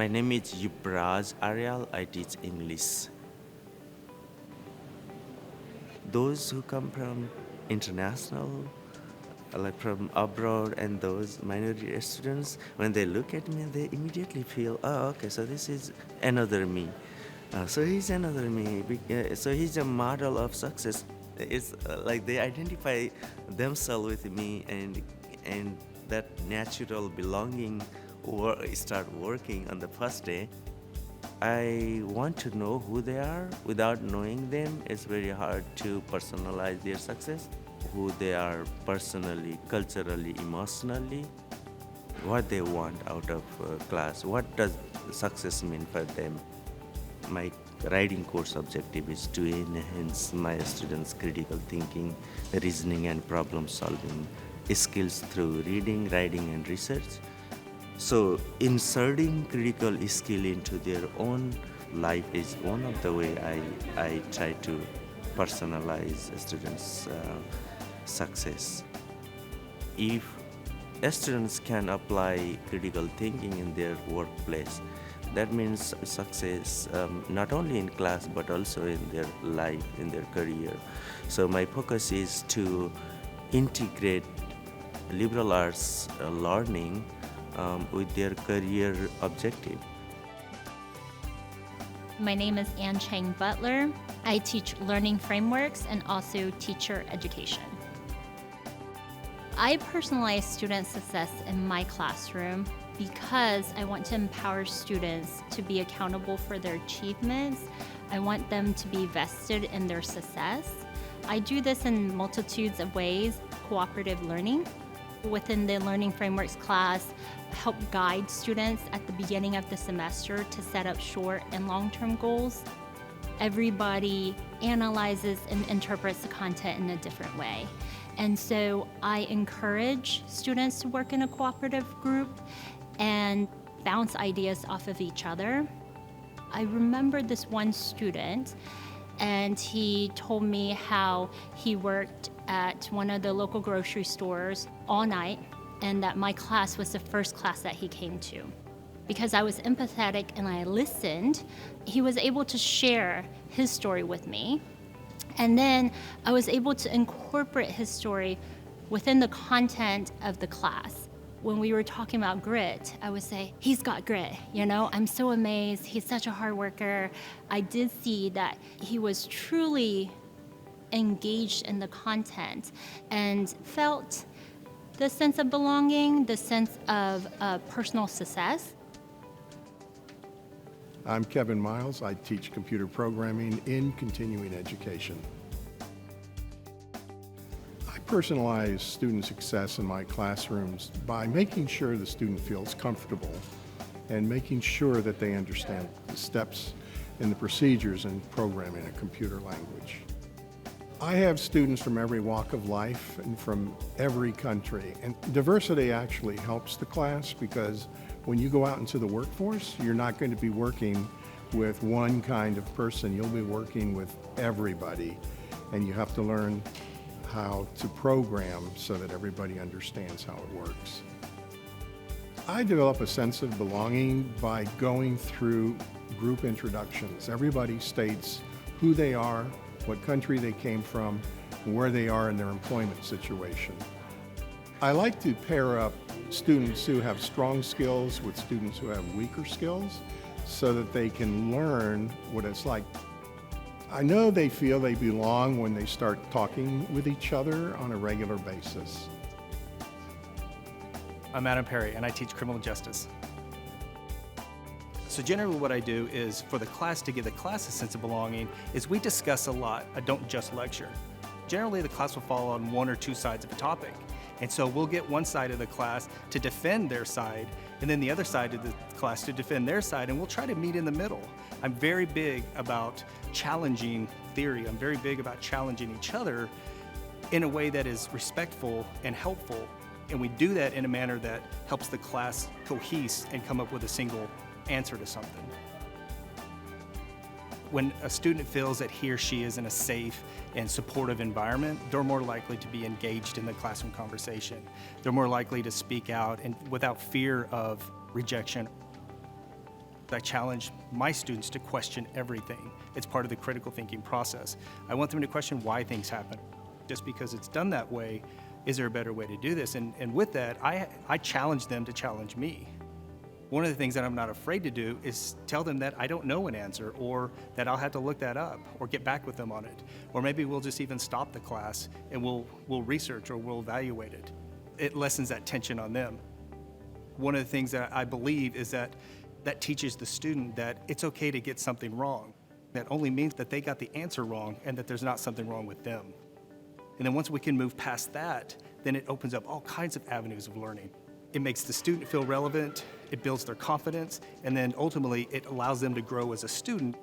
My name is Yubraj Aryal. I teach English. Those who come from international, like from abroad, and those minority students, when they look at me, they immediately feel, oh, okay, so this is another me. So he's another me. So he's a model of success. It's like they identify themselves with me, and that natural belonging start working on the first day. I want to know who they are. Without knowing them, it's very hard to personalize their success, who they are personally, culturally, emotionally, what they want out of class, what does success mean for them. My writing course objective is to enhance my students' critical thinking, reasoning, and problem solving skills through reading, writing, and research. So inserting critical skill into their own life is one of the way I try to personalize a students' success. If students can apply critical thinking in their workplace, that means success not only in class but also in their life, in their career. So my focus is to integrate liberal arts learning with their career objective. My name is Ann Chang Butler. I teach learning frameworks and also teacher education. I personalize student success in my classroom because I want to empower students to be accountable for their achievements. I want them to be vested in their success. I do this in multitudes of ways. Cooperative learning. Within the Learning Frameworks class, help guide students at the beginning of the semester to set up short and long-term goals. Everybody analyzes and interprets the content in a different way. And so I encourage students to work in a cooperative group and bounce ideas off of each other. I remember this one student, and he told me how he worked at one of the local grocery stores all night, and that my class was the first class that he came to. Because I was empathetic and I listened, he was able to share his story with me. And then I was able to incorporate his story within the content of the class. When we were talking about grit, I would say, he's got grit, I'm so amazed, he's such a hard worker. I did see that he was truly engaged in the content and felt the sense of belonging, the sense of personal success. I'm Kevin Miles. I teach computer programming in continuing education. I personalize student success in my classrooms by making sure the student feels comfortable and making sure that they understand the steps and the procedures in programming a computer language. I have students from every walk of life and from every country, and diversity actually helps the class because when you go out into the workforce, you're not going to be working with one kind of person. You'll be working with everybody, and you have to learn how to program so that everybody understands how it works. I develop a sense of belonging by going through group introductions. Everybody states who they are, what country they came from, and where they are in their employment situation. I like to pair up students who have strong skills with students who have weaker skills so that they can learn what it's like. I know they feel they belong when they start talking with each other on a regular basis. I'm Adam Perry, and I teach criminal justice. So generally what I do is, for the class, to give the class a sense of belonging, is we discuss a lot. I don't just lecture. Generally the class will fall on one or two sides of a topic. And so we'll get one side of the class to defend their side, and then the other side of the class to defend their side, and we'll try to meet in the middle. I'm very big about challenging theory. I'm very big about challenging each other in a way that is respectful and helpful. And we do that in a manner that helps the class cohese and come up with a single answer to something. When a student feels that he or she is in a safe and supportive environment, they're more likely to be engaged in the classroom conversation. They're more likely to speak out and without fear of rejection. I challenge my students to question everything. It's part of the critical thinking process. I want them to question why things happen. Just because it's done that way, is there a better way to do this? And with that, I challenge them to challenge me. One of the things that I'm not afraid to do is tell them that I don't know an answer, or that I'll have to look that up or get back with them on it. Or maybe we'll just even stop the class and we'll research or we'll evaluate it. It lessens that tension on them. One of the things that I believe is that teaches the student that it's okay to get something wrong. That only means that they got the answer wrong and that there's not something wrong with them. And then once we can move past that, then it opens up all kinds of avenues of learning. It makes the student feel relevant, it builds their confidence, and then ultimately it allows them to grow as a student